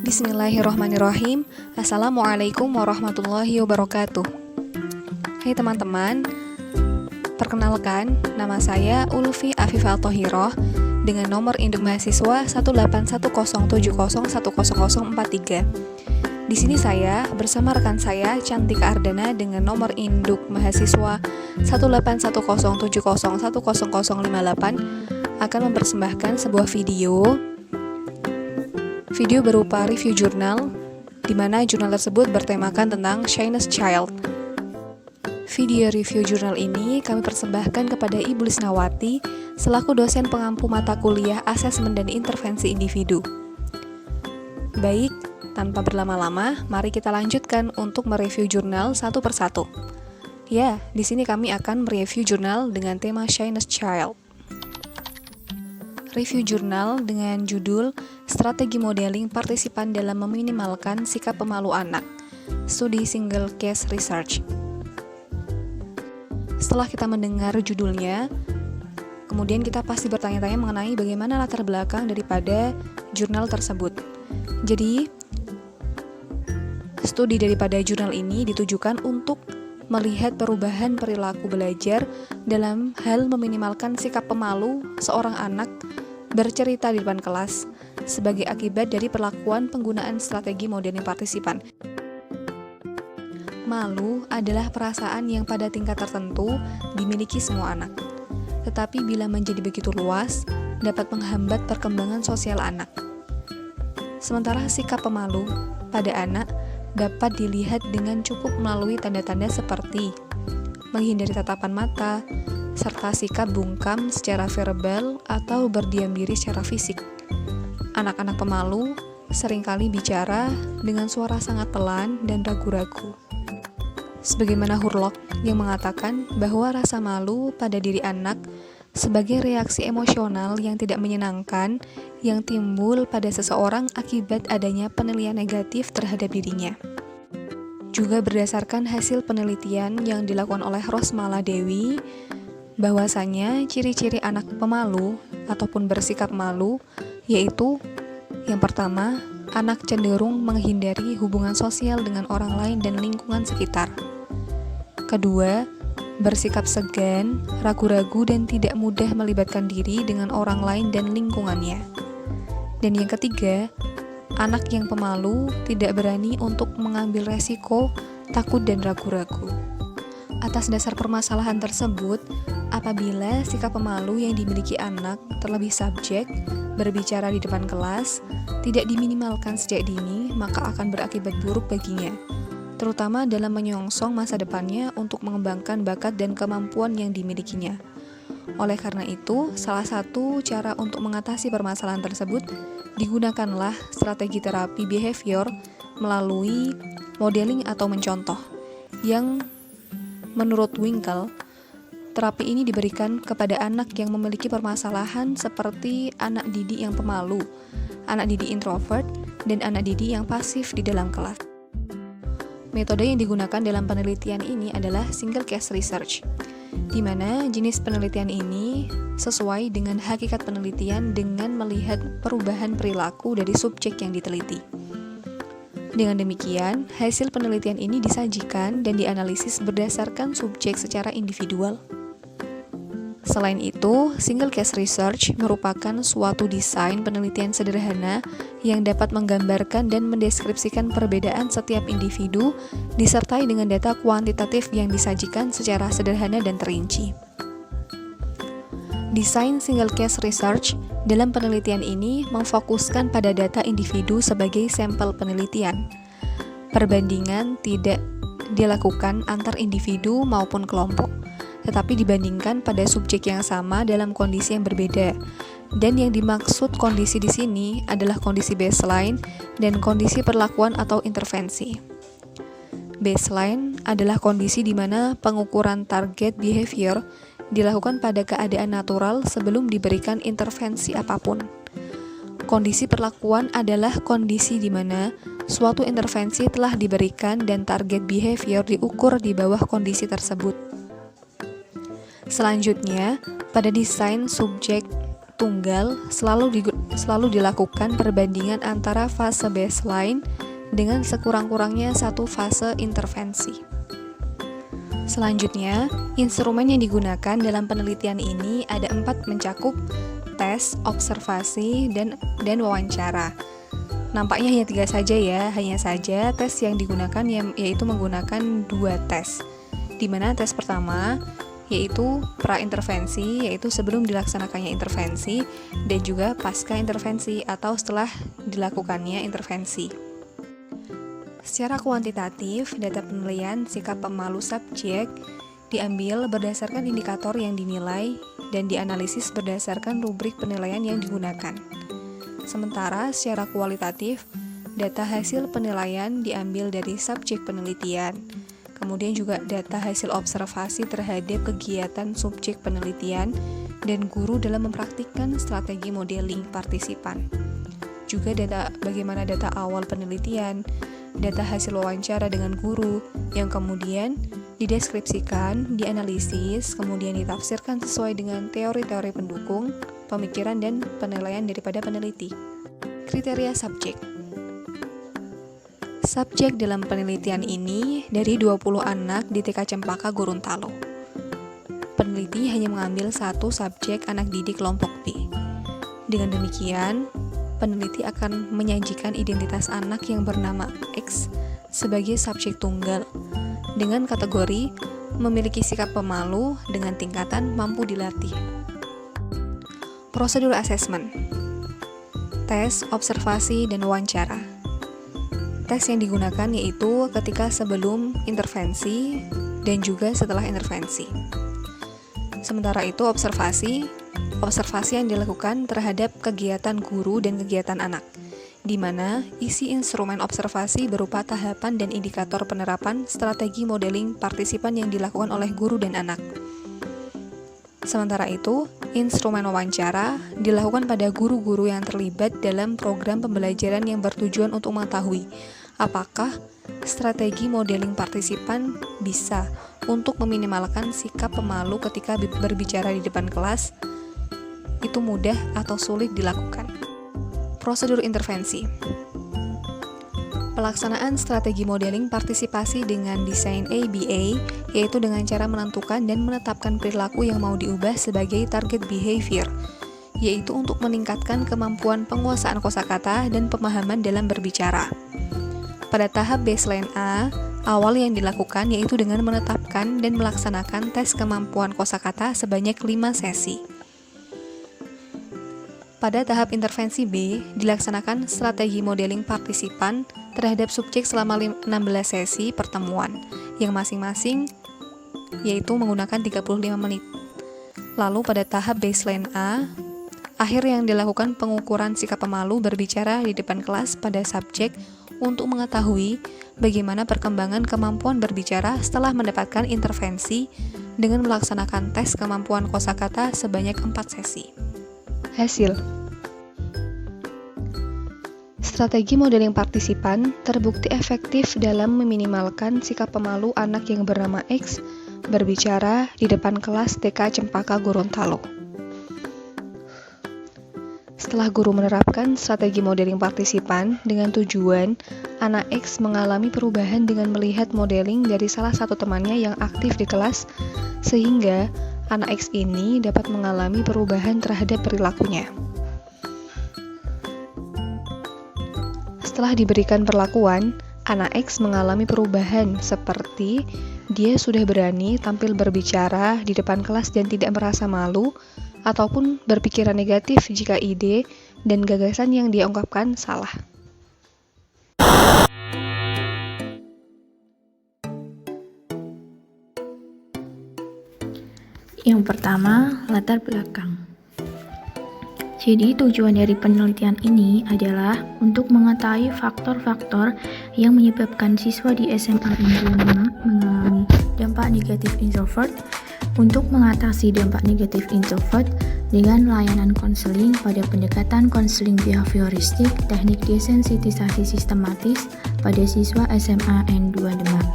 Bismillahirrahmanirrahim. Assalamualaikum warahmatullahi wabarakatuh. Hai teman-teman, perkenalkan, nama saya Ulfi Afifah Thohiroh dengan nomor induk mahasiswa 18107010043. Di sini saya bersama rekan saya Cantika Ardana dengan nomor induk mahasiswa 18107010058 akan mempersembahkan sebuah video berupa review jurnal, di mana jurnal tersebut bertemakan tentang Shyness Child. Video review jurnal ini kami persembahkan kepada Ibu Lisnawati selaku dosen pengampu mata kuliah Asesmen dan Intervensi Individu. Baik, tanpa berlama-lama, mari kita lanjutkan untuk mereview jurnal satu persatu. Ya, di sini kami akan mereview jurnal dengan tema Shyness Child. Review jurnal dengan judul Strategi Modeling Partisipan dalam Meminimalkan Sikap Pemalu Anak, Studi Single Case Research. Setelah kita mendengar judulnya, kemudian kita pasti bertanya-tanya mengenai bagaimana latar belakang daripada jurnal tersebut. Jadi, studi daripada jurnal ini ditujukan untuk melihat perubahan perilaku belajar dalam hal meminimalkan sikap pemalu seorang anak bercerita di depan kelas sebagai akibat dari perlakuan penggunaan strategi modeling partisipan. Malu adalah perasaan yang pada tingkat tertentu dimiliki semua anak. Tetapi bila menjadi begitu luas, dapat menghambat perkembangan sosial anak. Sementara sikap pemalu pada anak dapat dilihat dengan cukup melalui tanda-tanda seperti menghindari tatapan mata, serta sikap bungkam secara verbal atau berdiam diri secara fisik. Anak-anak pemalu seringkali bicara dengan suara sangat pelan dan ragu-ragu. Sebagaimana Hurlock yang mengatakan bahwa rasa malu pada diri anak sebagai reaksi emosional yang tidak menyenangkan yang timbul pada seseorang akibat adanya penilaian negatif terhadap dirinya. Juga berdasarkan hasil penelitian yang dilakukan oleh Rosmala Dewi, bahwasanya ciri-ciri anak pemalu ataupun bersikap malu yaitu yang pertama, anak cenderung menghindari hubungan sosial dengan orang lain dan lingkungan sekitar. Kedua, bersikap segan, ragu-ragu dan tidak mudah melibatkan diri dengan orang lain dan lingkungannya. Dan yang ketiga, anak yang pemalu tidak berani untuk mengambil resiko, takut dan ragu-ragu. Atas dasar permasalahan tersebut, apabila sikap pemalu yang dimiliki anak terlebih subjek, berbicara di depan kelas, tidak diminimalkan sejak dini, maka akan berakibat buruk baginya, terutama dalam menyongsong masa depannya untuk mengembangkan bakat dan kemampuan yang dimilikinya. Oleh karena itu, salah satu cara untuk mengatasi permasalahan tersebut, digunakanlah strategi terapi behavior melalui modeling atau mencontoh, yang menurut Winkel, terapi ini diberikan kepada anak yang memiliki permasalahan seperti anak didik yang pemalu, anak didik introvert, dan anak didik yang pasif di dalam kelas. Metode yang digunakan dalam penelitian ini adalah single case research, di mana jenis penelitian ini sesuai dengan hakikat penelitian dengan melihat perubahan perilaku dari subjek yang diteliti. Dengan demikian, hasil penelitian ini disajikan dan dianalisis berdasarkan subjek secara individual. Selain itu, single case research merupakan suatu desain penelitian sederhana yang dapat menggambarkan dan mendeskripsikan perbedaan setiap individu disertai dengan data kuantitatif yang disajikan secara sederhana dan terinci. Desain single case research dalam penelitian ini memfokuskan pada data individu sebagai sampel penelitian. Perbandingan tidak dilakukan antar individu maupun kelompok, tetapi dibandingkan pada subjek yang sama dalam kondisi yang berbeda. Dan yang dimaksud kondisi di sini adalah kondisi baseline dan kondisi perlakuan atau intervensi. Baseline adalah kondisi di mana pengukuran target behavior dilakukan pada keadaan natural sebelum diberikan intervensi apapun. Kondisi perlakuan adalah kondisi di mana suatu intervensi telah diberikan dan target behavior diukur di bawah kondisi tersebut. Selanjutnya, pada desain subjek tunggal selalu dilakukan perbandingan antara fase baseline dengan sekurang-kurangnya satu fase intervensi. Selanjutnya, instrumen yang digunakan dalam penelitian ini ada 4 mencakup tes, observasi, dan wawancara. Nampaknya hanya 3 saja ya, hanya saja tes yang digunakan yaitu menggunakan 2 tes. Di mana tes pertama yaitu pra-intervensi, yaitu sebelum dilaksanakannya intervensi, dan juga pasca intervensi atau setelah dilakukannya intervensi. Secara kuantitatif, data penilaian sikap pemalu subjek diambil berdasarkan indikator yang dinilai dan dianalisis berdasarkan rubrik penilaian yang digunakan. Sementara secara kualitatif, data hasil penilaian diambil dari subjek penelitian. Kemudian juga data hasil observasi terhadap kegiatan subjek penelitian dan guru dalam mempraktikkan strategi modeling partisipan. Juga bagaimana data awal penelitian, data hasil wawancara dengan guru yang kemudian dideskripsikan, dianalisis, kemudian ditafsirkan sesuai dengan teori-teori pendukung, pemikiran dan penilaian daripada peneliti. Kriteria subjek. Subjek dalam penelitian ini dari 20 anak di TK Cempaka Gorontalo. Peneliti hanya mengambil 1 subjek anak didik kelompok B. Dengan demikian, peneliti akan menyajikan identitas anak yang bernama X sebagai subjek tunggal dengan kategori memiliki sikap pemalu dengan tingkatan mampu dilatih. Prosedur asesmen. Tes, observasi, dan wawancara. Tes yang digunakan yaitu ketika sebelum intervensi dan juga setelah intervensi. Sementara itu observasi yang dilakukan terhadap kegiatan guru dan kegiatan anak, di mana isi instrumen observasi berupa tahapan dan indikator penerapan strategi modeling partisipan yang dilakukan oleh guru dan anak. Sementara itu, instrumen wawancara dilakukan pada guru-guru yang terlibat dalam program pembelajaran yang bertujuan untuk mengetahui apakah strategi modeling partisipan bisa untuk meminimalkan sikap pemalu ketika berbicara di depan kelas itu mudah atau sulit dilakukan. Prosedur intervensi. Pelaksanaan strategi modeling partisipasi dengan desain ABA, yaitu dengan cara menentukan dan menetapkan perilaku yang mau diubah sebagai target behavior, yaitu untuk meningkatkan kemampuan penguasaan kosakata dan pemahaman dalam berbicara. Pada tahap baseline A, awal yang dilakukan yaitu dengan menetapkan dan melaksanakan tes kemampuan kosakata sebanyak 5 sesi. Pada tahap intervensi B, dilaksanakan strategi modeling partisipan terhadap subjek selama 16 sesi pertemuan, yang masing-masing yaitu menggunakan 35 menit. Lalu pada tahap baseline A, akhir yang dilakukan pengukuran sikap pemalu berbicara di depan kelas pada subjek untuk mengetahui bagaimana perkembangan kemampuan berbicara setelah mendapatkan intervensi dengan melaksanakan tes kemampuan kosakata sebanyak 4 sesi. Hasil. Strategi modeling partisipan terbukti efektif dalam meminimalkan sikap pemalu anak yang bernama X berbicara di depan kelas TK Cempaka Gorontalo. Setelah guru menerapkan strategi modeling partisipan dengan tujuan anak X mengalami perubahan dengan melihat modeling dari salah satu temannya yang aktif di kelas, sehingga anak X ini dapat mengalami perubahan terhadap perilakunya. Setelah diberikan perlakuan, anak X mengalami perubahan seperti dia sudah berani tampil berbicara di depan kelas dan tidak merasa malu, ataupun berpikiran negatif jika ide dan gagasan yang dia ungkapkan salah. Yang pertama, latar belakang. Jadi tujuan dari penelitian ini adalah untuk mengetahui faktor-faktor yang menyebabkan siswa di SMA Indramayu mengalami dampak negatif introvert, untuk mengatasi dampak negatif introvert dengan layanan konseling pada pendekatan konseling behavioristik teknik desensitisasi sistematis pada siswa SMA N2 Demak.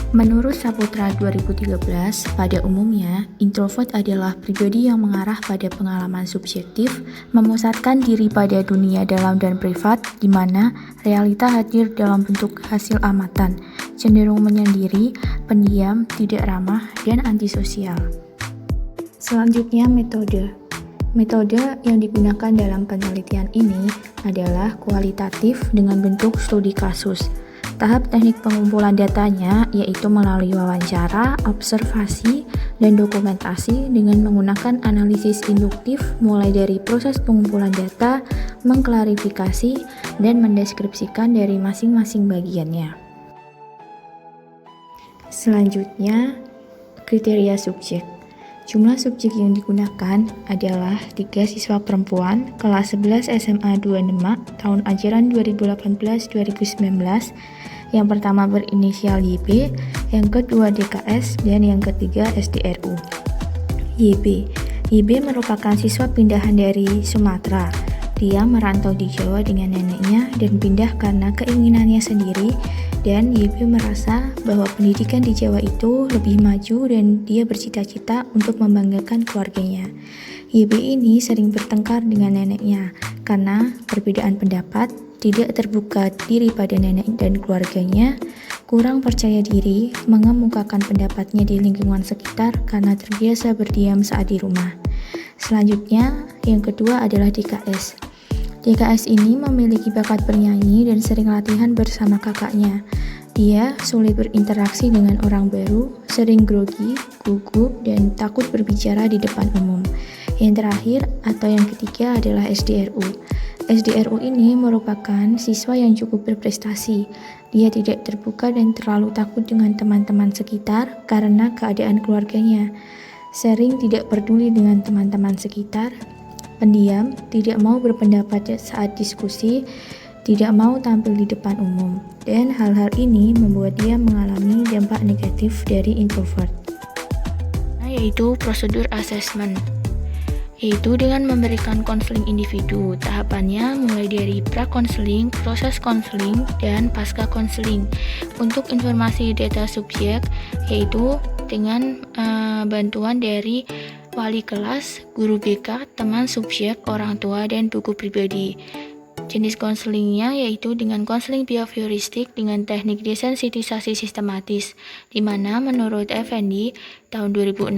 Menurut Saputra 2013, pada umumnya, introvert adalah pribadi yang mengarah pada pengalaman subjektif, memusatkan diri pada dunia dalam dan privat, di mana realita hadir dalam bentuk hasil amatan, cenderung menyendiri, pendiam, tidak ramah, dan antisosial. Selanjutnya, metode. Metode yang digunakan dalam penelitian ini adalah kualitatif dengan bentuk studi kasus. Tahap teknik pengumpulan datanya yaitu melalui wawancara, observasi, dan dokumentasi dengan menggunakan analisis induktif mulai dari proses pengumpulan data, mengklarifikasi, dan mendeskripsikan dari masing-masing bagiannya. Selanjutnya, kriteria subjek. Jumlah subjek yang digunakan adalah 3 siswa perempuan kelas 11 SMA 2 Demak tahun ajaran 2018-2019. Yang pertama berinisial YB, yang kedua DKS, dan yang ketiga SDRU. YB merupakan siswa pindahan dari Sumatera. Dia merantau di Jawa dengan neneknya dan pindah karena keinginannya sendiri, dan YB merasa bahwa pendidikan di Jawa itu lebih maju dan dia bercita-cita untuk membanggakan keluarganya. YB ini sering bertengkar dengan neneknya karena perbedaan pendapat, tidak terbuka diri pada nenek dan keluarganya, kurang percaya diri, mengemukakan pendapatnya di lingkungan sekitar karena terbiasa berdiam saat di rumah. Selanjutnya, yang kedua adalah DKS. DKS ini memiliki bakat bernyanyi dan sering latihan bersama kakaknya. Dia sulit berinteraksi dengan orang baru, sering grogi, gugup, dan takut berbicara di depan umum. Yang terakhir atau yang ketiga adalah SDRU. SDRU ini merupakan siswa yang cukup berprestasi. Dia tidak terbuka dan terlalu takut dengan teman-teman sekitar karena keadaan keluarganya. Sering tidak peduli dengan teman-teman sekitar, pendiam, tidak mau berpendapat saat diskusi, tidak mau tampil di depan umum, dan hal-hal ini membuat dia mengalami dampak negatif dari introvert. Yaitu prosedur assessment, yaitu dengan memberikan konseling individu. Tahapannya mulai dari pra-konseling, proses konseling, dan pasca konseling. Untuk informasi data subjek, yaitu dengan bantuan dari wali kelas, guru BK, teman subjek, orang tua, dan buku pribadi. Jenis konselingnya yaitu dengan konseling behavioristik dengan teknik desensitisasi sistematis, di mana menurut Effendi tahun 2016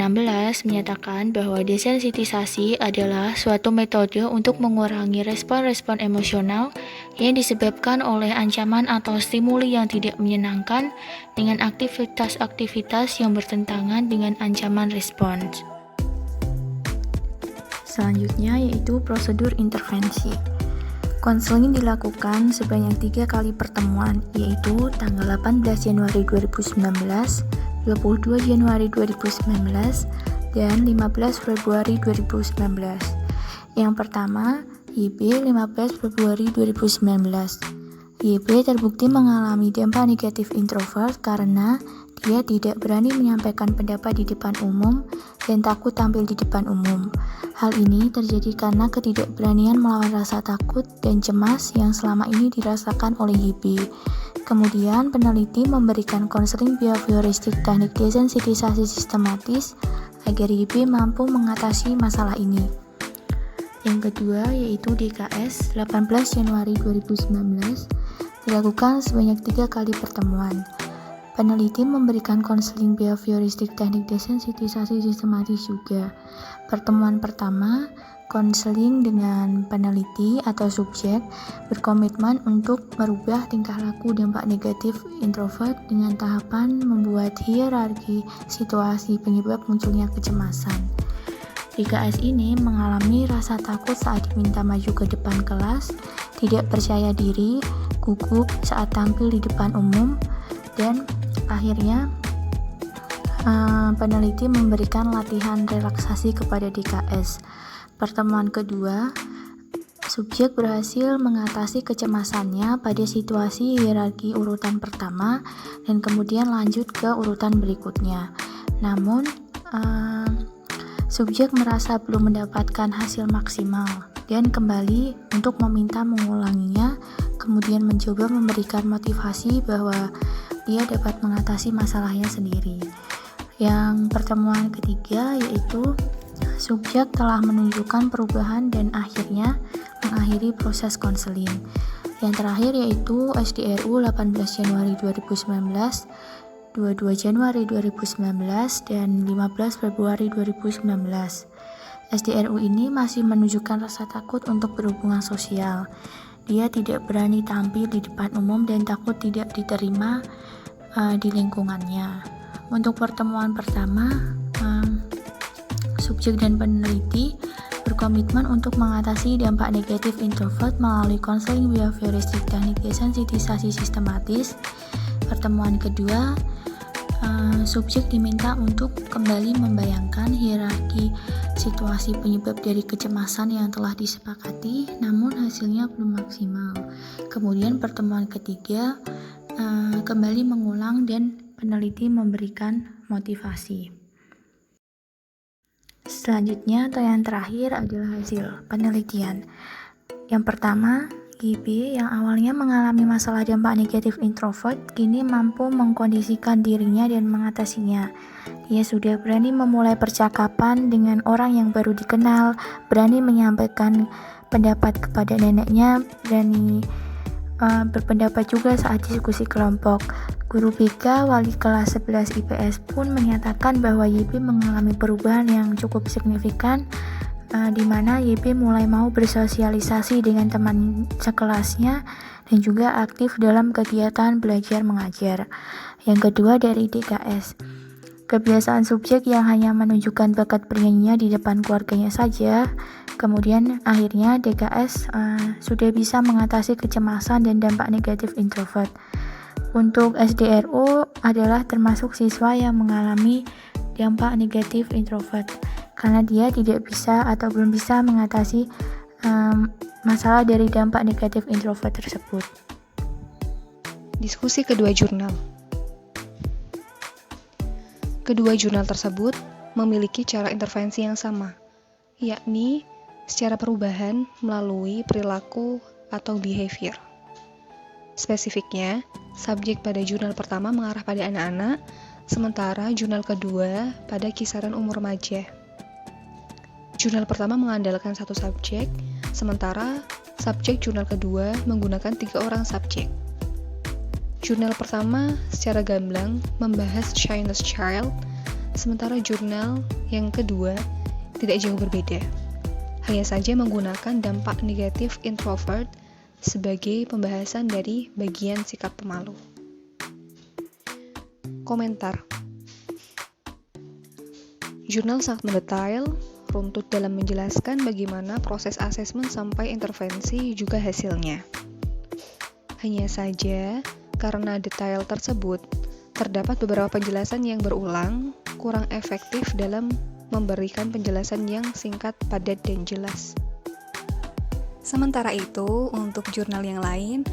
menyatakan bahwa desensitisasi adalah suatu metode untuk mengurangi respon-respon emosional yang disebabkan oleh ancaman atau stimuli yang tidak menyenangkan dengan aktivitas-aktivitas yang bertentangan dengan ancaman respons. Selanjutnya yaitu prosedur intervensi. Konseling dilakukan sebanyak 3 kali pertemuan, yaitu tanggal 18 Januari 2019, 22 Januari 2019, dan 15 Februari 2019. Yang pertama, YB 15 Februari 2019. YB terbukti mengalami dampak negatif introvert karena dia tidak berani menyampaikan pendapat di depan umum dan takut tampil di depan umum. Hal ini terjadi karena ketidakberanian melawan rasa takut dan cemas yang selama ini dirasakan oleh YB. Kemudian peneliti memberikan konseling behavioristik teknik desensitisasi sistematis agar YB mampu mengatasi masalah ini. Yang kedua yaitu DKS 18 Januari 2019 dilakukan sebanyak 3 kali pertemuan. Peneliti memberikan konseling behavioristik teknik desensitisasi sistematis juga. Pertemuan pertama, konseling dengan peneliti atau subjek berkomitmen untuk merubah tingkah laku dampak negatif introvert dengan tahapan membuat hierarki situasi penyebab munculnya kecemasan. DKS ini mengalami rasa takut saat diminta maju ke depan kelas, tidak percaya diri, gugup saat tampil di depan umum, dan akhirnya peneliti memberikan latihan relaksasi kepada DKS. Pertemuan kedua, subjek berhasil mengatasi kecemasannya pada situasi hierarki urutan pertama dan kemudian lanjut ke urutan berikutnya. Namun, subjek merasa belum mendapatkan hasil maksimal dan kembali untuk meminta mengulanginya, kemudian mencoba memberikan motivasi bahwa dia dapat mengatasi masalahnya sendiri. Yang pertemuan ketiga yaitu subjek telah menunjukkan perubahan dan akhirnya mengakhiri proses konseling. Yang terakhir yaitu SDRU 18 Januari 2019, 22 Januari 2019, dan 15 Februari 2019. SDRU ini masih menunjukkan rasa takut untuk berhubungan sosial. Dia tidak berani tampil di depan umum dan takut tidak diterima di lingkungannya. Untuk pertemuan pertama, subjek dan peneliti berkomitmen untuk mengatasi dampak negatif introvert melalui counseling behavioristik teknik desensitisasi sistematis. Pertemuan kedua, subjek diminta untuk kembali membayangkan hierarki situasi penyebab dari kecemasan yang telah disepakati, namun hasilnya belum maksimal. Kemudian pertemuan ketiga, kembali mengulang dan peneliti memberikan motivasi. Selanjutnya atau yang terakhir adalah hasil penelitian. Yang pertama, YB yang awalnya mengalami masalah dampak negatif introvert kini mampu mengkondisikan dirinya dan mengatasinya. Dia sudah berani memulai percakapan dengan orang yang baru dikenal, berani menyampaikan pendapat kepada neneknya, berani berpendapat juga saat diskusi kelompok. Guru BK wali kelas 11 IPS pun menyatakan bahwa YB mengalami perubahan yang cukup signifikan, di mana YB mulai mau bersosialisasi dengan teman sekelasnya dan juga aktif dalam kegiatan belajar mengajar. Yang kedua dari DKS, kebiasaan subjek yang hanya menunjukkan bakat bernyanyinya di depan keluarganya saja. Kemudian akhirnya DKS sudah bisa mengatasi kecemasan dan dampak negatif introvert. Untuk SDRU adalah termasuk siswa yang mengalami dampak negatif introvert karena dia tidak bisa atau belum bisa mengatasi masalah dari dampak negatif introvert tersebut. Diskusi kedua jurnal. Kedua jurnal tersebut memiliki cara intervensi yang sama, yakni secara perubahan melalui perilaku atau behavior. Spesifiknya, subjek pada jurnal pertama mengarah pada anak-anak, sementara jurnal kedua pada kisaran umur remaja. Jurnal pertama mengandalkan satu subjek, sementara subjek jurnal kedua menggunakan 3 orang subjek. Jurnal pertama secara gamblang membahas shyness child, sementara jurnal yang kedua tidak jauh berbeda. Hanya saja menggunakan dampak negatif introvert sebagai pembahasan dari bagian sikap pemalu. Komentar. Jurnal sangat mendetail, runtut dalam menjelaskan bagaimana proses asesmen sampai intervensi juga hasilnya. Hanya saja, karena detail tersebut, terdapat beberapa penjelasan yang berulang, kurang efektif dalam memberikan penjelasan yang singkat, padat, dan jelas. Sementara itu, untuk jurnal yang lain,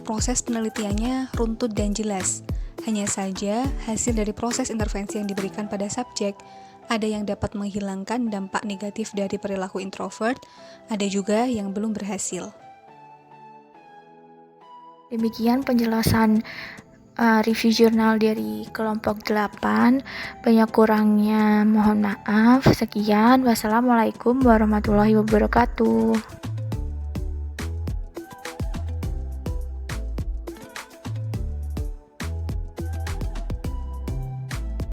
proses penelitiannya runtut dan jelas. Hanya saja, hasil dari proses intervensi yang diberikan pada subjek, ada yang dapat menghilangkan dampak negatif dari perilaku introvert, ada juga yang belum berhasil. Demikian penjelasan review jurnal dari kelompok 8. Banyak kurangnya mohon maaf. Sekian, wassalamualaikum warahmatullahi wabarakatuh.